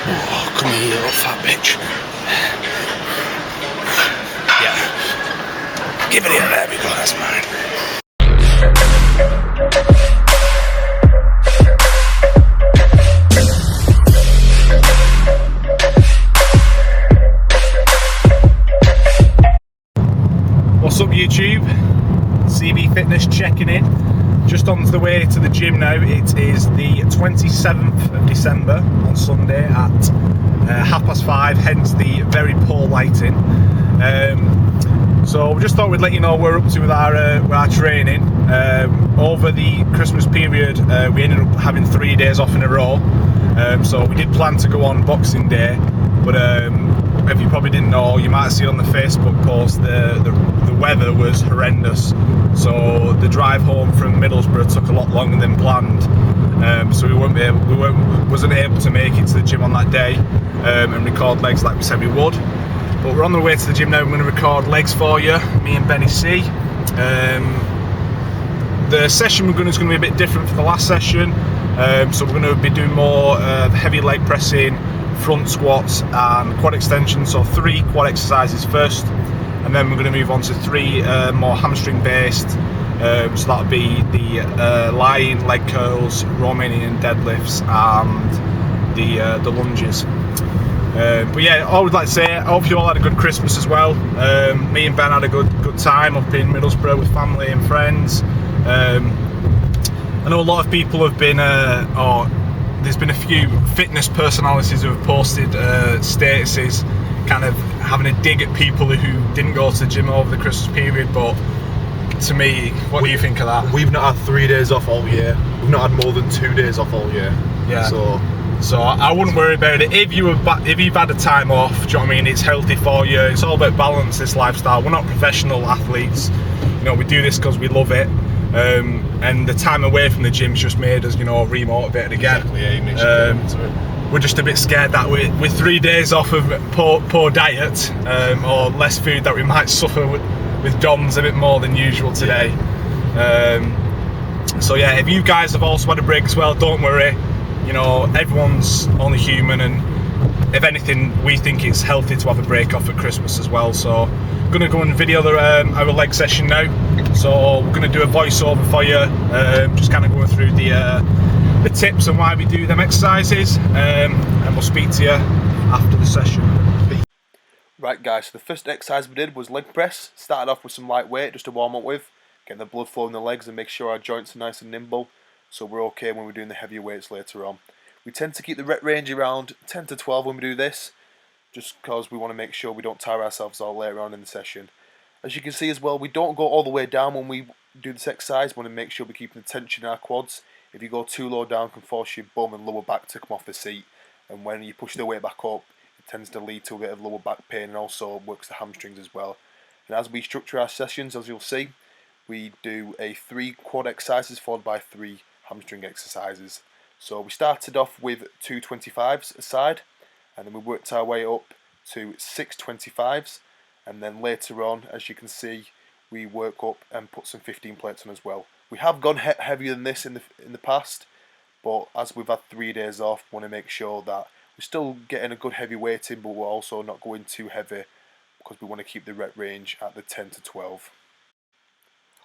Oh, come here, you little fat bitch. Yeah. Give it here, there we go, that's mine. What's up, YouTube? CV Fitness checking in. Just on the way to the gym now. It is the 27th of December on Sunday at 5:30, hence the very poor lighting. So we just thought we'd let you know what we're up to with our training. Over the Christmas period, we ended up having 3 days off in a row. So we did plan to go on Boxing Day, but if you probably didn't know, you might see on the Facebook post the weather was horrendous. So the drive home from Middlesbrough took a lot longer than planned. So we wasn't able to make it to the gym on that day and record legs like we said we would. But we're on the way to the gym now. I'm going to record legs for you, me and Benny C. The session is going to be a bit different from the last session. So we're going to be doing more heavy leg pressing, front squats and quad extensions. So 3 quad exercises first, and then we're going to move on to 3 more hamstring based. So that'll be the lying leg curls, Romanian deadlifts and the lunges. But yeah, I would like to say I hope you all had a good Christmas as well. Me and Ben had a good time up in Middlesbrough with family and friends. I know a lot of people have been, there's been a few fitness personalities who have posted statuses kind of having a dig at people who didn't go to the gym over the Christmas period, but to me, what do you think of that? We've not had 3 days off all year. We've not had more than 2 days off all year. Yeah. So I wouldn't worry about it. If you've had a time off, do you know what I mean? It's healthy for you. It's all about balance, this lifestyle. We're not professional athletes. You know, we do this because we love it. And the time away from the gym's just made us, you know, re-motivated again. exactly, yeah, it makes you go into it. We're just a bit scared that with 3 days off of poor diet or less food, that we might suffer with DOMs a bit more than usual today. So yeah, if you guys have also had a break as well, don't worry. You know, everyone's only human, and if anything, we think it's healthy to have a break off at Christmas as well. So I'm gonna go and video our leg session now. So we're gonna do a voiceover for you, just kind of going through the tips and why we do them exercises, and we'll speak to you after the session. Right guys, so the first exercise we did was leg press. Started off with some light weight just to warm up with, getting the blood flow in the legs and make sure our joints are nice and nimble, so we're okay when we're doing the heavier weights later on. We tend to keep the rep range around 10 to 12 when we do this, just because we want to make sure we don't tire ourselves out later on in the session. As you can see as well, we don't go all the way down when we do this exercise. We want to make sure we're keeping the tension in our quads. If you go too low down, it can force your bum and lower back to come off the seat, and when you push the weight back up, it tends to lead to a bit of lower back pain and also works the hamstrings as well. And as we structure our sessions, as you'll see, we do 3 quad exercises followed by 3 hamstring exercises. So we started off with 2 25s aside, and then we worked our way up to 6 25s, and then later on, as you can see, we work up and put some 15 plates on as well. We have gone heavier than this in the past, but as we've had 3 days off, we want to make sure that we're still getting a good heavy weight in, but we're also not going too heavy, because we want to keep the rep range at the 10 to 12.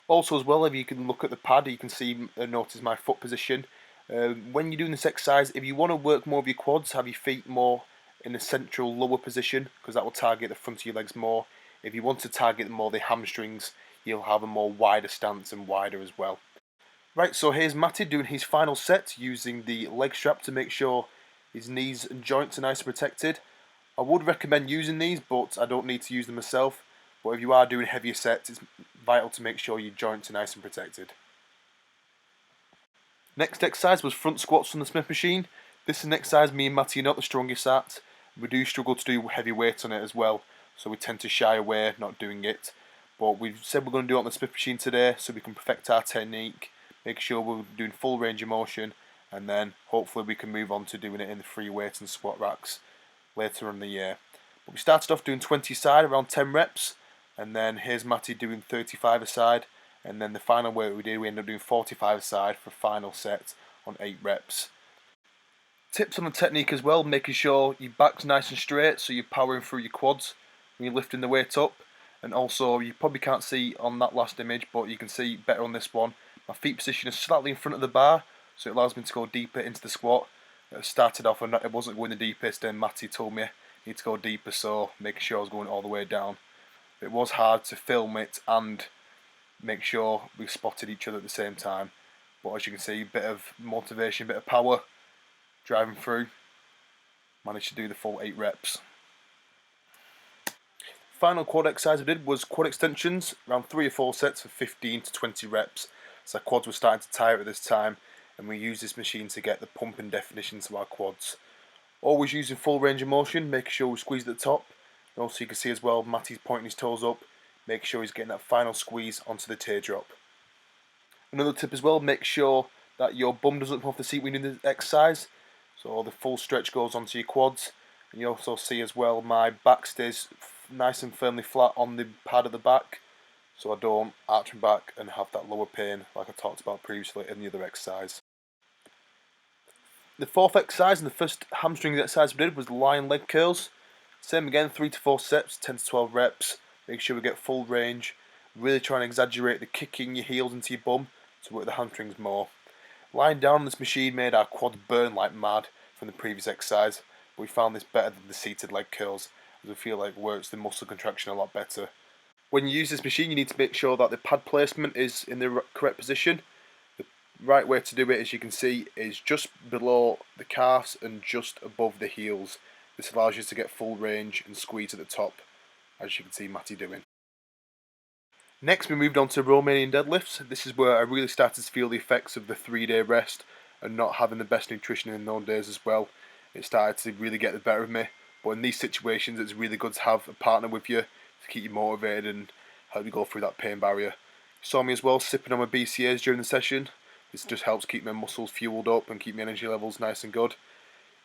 Also as well, if you can look at the pad, you can see notice my foot position. When you're doing this exercise, if you want to work more of your quads, have your feet more in a central lower position, because that will target the front of your legs more. If you want to target more the hamstrings, you'll have a more wider stance and wider as well. Right, so here's Matty doing his final set using the leg strap to make sure his knees and joints are nice and protected. I would recommend using these, but I don't need to use them myself. But if you are doing heavier sets, it's vital to make sure your joints are nice and protected. Next exercise was front squats on the Smith machine. This is an exercise me and Matty are not the strongest at. We do struggle to do heavy weights on it as well, so we tend to shy away not doing it. But we've said we're going to do it on the Smith machine today, so we can perfect our technique, make sure we're doing full range of motion, and then hopefully we can move on to doing it in the free weights and squat racks later in the year. But we started off doing 20 side, around 10 reps, and then here's Matty doing 35 aside, and then the final weight we ended up doing 45 aside for a final set on 8 reps. Tips on the technique as well, making sure your back's nice and straight so you're powering through your quads when you're lifting the weight up. And also, you probably can't see on that last image, but you can see better on this one. My feet position is slightly in front of the bar, so it allows me to go deeper into the squat. It started off and it wasn't going the deepest, and Matty told me I need to go deeper, so making sure I was going all the way down. It was hard to film it and make sure we spotted each other at the same time. But as you can see, a bit of motivation, a bit of power, driving through. Managed to do the full 8 reps. Final quad exercise we did was quad extensions, around 3 or 4 sets for 15 to 20 reps. So our quads were starting to tire at this time, and we used this machine to get the pump and definition to our quads. Always using full range of motion, making sure we squeeze at the top. And also you can see as well, Matty's pointing his toes up, making sure he's getting that final squeeze onto the teardrop. Another tip as well, make sure that your bum doesn't come off the seat when you're doing the exercise. So the full stretch goes onto your quads. And you also see as well, my back stays nice and firmly flat on the pad at the back, so I don't arch my back and have that lower pain like I talked about previously in the other exercise. The fourth exercise and the first hamstring exercise we did was the lying leg curls. Same again, 3 to 4 sets, 10 to 12 reps. Make sure we get full range. Really try and exaggerate the kicking your heels into your bum to work the hamstrings more. Lying down on this machine made our quads burn like mad from the previous exercise, but we found this better than the seated leg curls, as we feel like it works the muscle contraction a lot better. When you use this machine, you need to make sure that the pad placement is in the correct position. The right way to do it, as you can see, is just below the calves and just above the heels. This allows you to get full range and squeeze at the top, as you can see Matty doing. Next we moved on to Romanian deadlifts. This is where I really started to feel the effects of the 3-day rest and not having the best nutrition in those days as well. It started to really get the better of me. But in these situations, it's really good to have a partner with you to keep you motivated and help you go through that pain barrier. You saw me as well sipping on my BCAAs during the session. This just helps keep my muscles fueled up and keep my energy levels nice and good.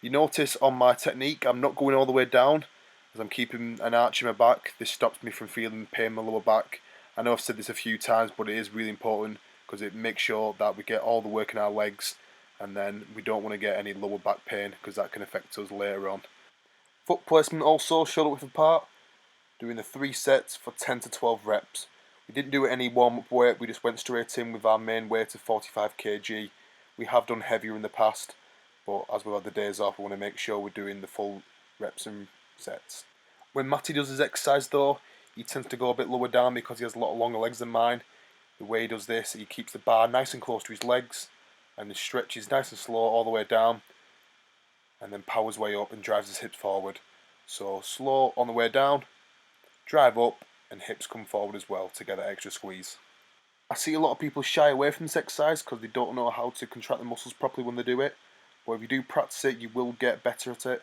You notice on my technique, I'm not going all the way down as I'm keeping an arch in my back. This stops me from feeling pain in my lower back. I know I've said this a few times, but it is really important because it makes sure that we get all the work in our legs, and then we don't want to get any lower back pain because that can affect us later on. Foot placement also, shoulder width apart, doing the 3 sets for 10 to 12 reps. We didn't do any warm-up weight, we just went straight in with our main weight of 45 kg. We have done heavier in the past, but as we've had the days off, we want to make sure we're doing the full reps and sets. When Matty does his exercise though, he tends to go a bit lower down because he has a lot longer legs than mine. The way he does this, he keeps the bar nice and close to his legs, and the stretch is nice and slow all the way down, and then powers way up and drives his hips forward. So slow on the way down, drive up, and hips come forward as well to get that extra squeeze. I see a lot of people shy away from this exercise because they don't know how to contract the muscles properly when they do it. But if you do practice it, you will get better at it,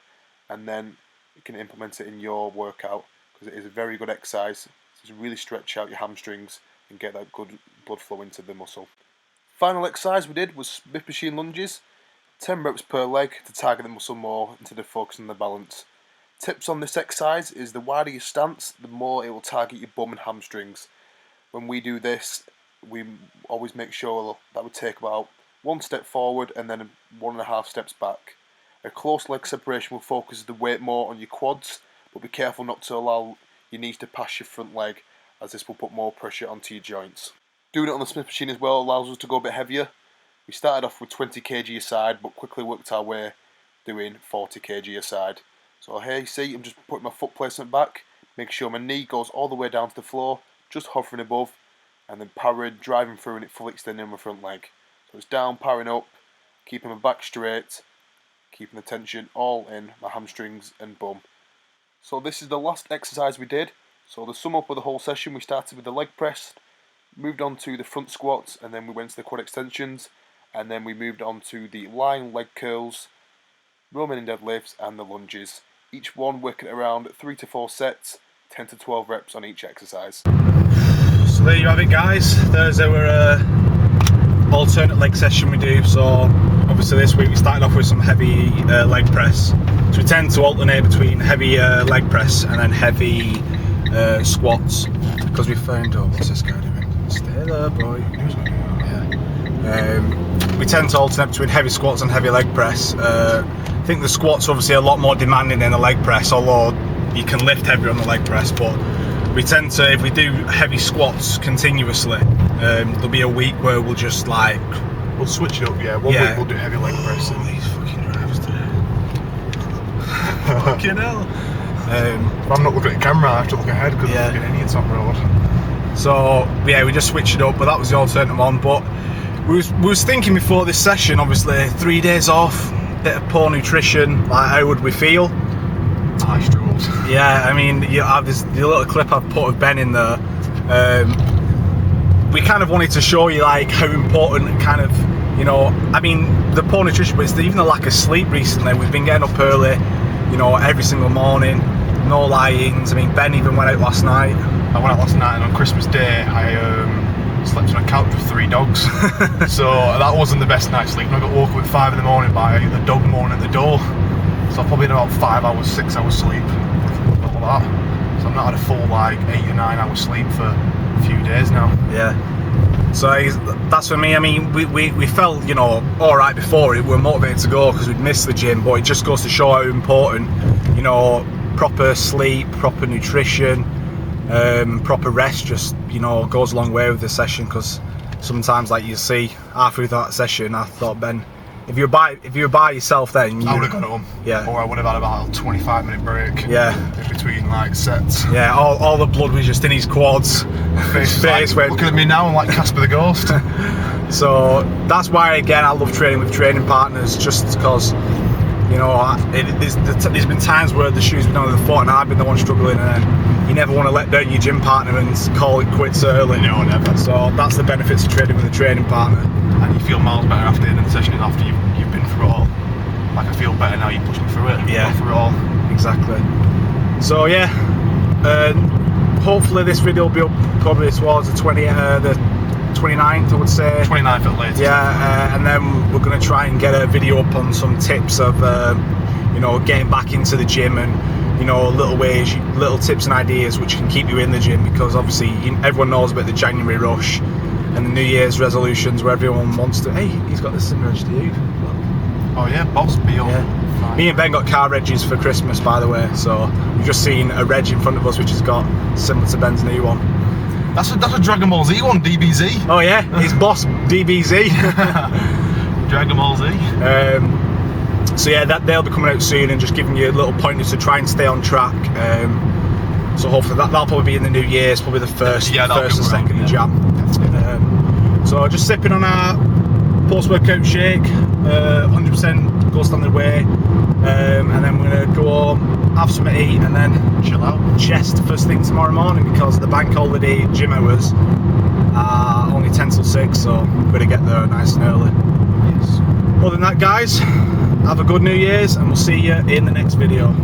and then you can implement it in your workout because it is a very good exercise. So really stretch out your hamstrings and get that good blood flow into the muscle. Final exercise we did was Smith machine lunges, 10 reps per leg to target the muscle more instead of focusing on the balance. Tips on this exercise is the wider your stance, the more it will target your bum and hamstrings. When we do this, we always make sure that we take about 1 step forward and then 1.5 steps back. A close leg separation will focus the weight more on your quads, but be careful not to allow your knees to pass your front leg, as this will put more pressure onto your joints. Doing it on the Smith machine as well allows us to go a bit heavier. We started off with 20 kg a side, but quickly worked our way doing 40 kg a side. So here you see, I'm just putting my foot placement back, make sure my knee goes all the way down to the floor, just hovering above, and then powering, driving through, and it fully extending my front leg. So it's down, powering up, keeping my back straight, keeping the tension all in my hamstrings and bum. So this is the last exercise we did. So to sum up with the whole session, we started with the leg press, moved on to the front squats, and then we went to the quad extensions, and then we moved on to the lying leg curls, Romanian deadlifts, and the lunges. Each one working around 3 to 4 sets, 10 to 12 reps on each exercise. So there you have it, guys. There's our alternate leg session we do. So obviously this week we started off with some heavy leg press. So we tend to alternate between heavy leg press and then heavy squats, because we found, oh, what's this guy doing? Stay there, boy. Yeah. We tend to alternate between heavy squats and heavy leg press. think the squat's obviously a lot more demanding than the leg press, although you can lift heavier on the leg press. But we tend to, if we do heavy squats continuously, there'll be a week where we'll just like... We'll switch it up, yeah. One week we'll do heavy leg press. These fucking drivers today. Fucking hell. If I'm not looking at the camera, I have to look ahead because I'm fucking idiots on road. So yeah, we just switched it up, but that was the alternative one. But we was thinking before this session, obviously 3 days off, bit of poor nutrition, like how would we feel? I struggled. Yeah, I mean, you have the little clip I've put of Ben in there. We kind of wanted to show you like how important kind of, you know, I mean, the poor nutrition, but it's even the lack of sleep recently. We've been getting up early, you know, every single morning, no lie-ins. I mean, Ben even went out last night. I went out last night, and on Christmas Day I slept on a couch with 3 dogs. So that wasn't the best night's sleep. I got woke up at 5 in the morning by the dog moaning at the door. So I've probably had about 5 hours, 6 hours sleep, all that. So I've not had a full like 8 or 9 hours sleep for a few days now. Yeah. So that's for me. I mean, we felt, you know, all right before it. We were motivated to go because we'd missed the gym, but it just goes to show how important, you know, proper sleep, proper nutrition, proper rest just, you know, goes a long way with the session. Because sometimes, like you see, halfway through that session, I thought, Ben, if you were by yourself, then I would have gone home. Yeah. Or I would have had about a 25-minute break. Yeah. In between like sets. Yeah. All the blood was just in his quads. His face went. Looking at me now, I'm like Casper the Ghost. So that's why, again, I love training with training partners, just because, you know, there's been times where the shoes have been on the foot and I've been the one struggling, and you never want to let down your gym partner and call it quits early. No, never. So that's the benefits of training with a training partner. And you feel miles better after the end of the session than after you've been through it all. Like, I feel better now, you pushed me through it. Yeah. Through it all. Exactly. So yeah, hopefully this video will be up probably towards the 29th, I would say. 29th at latest. Yeah, and then we're going to try and get a video up on some tips of, you know, getting back into the gym, and, you know, little tips and ideas which can keep you in the gym, because obviously everyone knows about the January rush and the New Year's resolutions where everyone wants to, hey, he's got this similar to you. Oh yeah, boss Beal. Yeah. Me and Ben got car regs for Christmas, by the way, so we've just seen a reg in front of us which has got similar to Ben's new one. That's a Dragon Ball Z one, DBZ. Oh yeah, his boss DBZ. Dragon Ball Z. So yeah, they'll be coming out soon and just giving you little pointers to try and stay on track. So hopefully that'll probably be in the New Year's, probably the first and second of Jan. So just sipping on our post-workout shake, 100% gold standard way, and then we're going to go home, have something to eat, and then chill out. Chest first thing tomorrow morning, because the bank holiday gym hours are only 10 till 6, so we're going to get there nice and early. Yes. Other than that, guys, have a good New Year's, and we'll see you in the next video.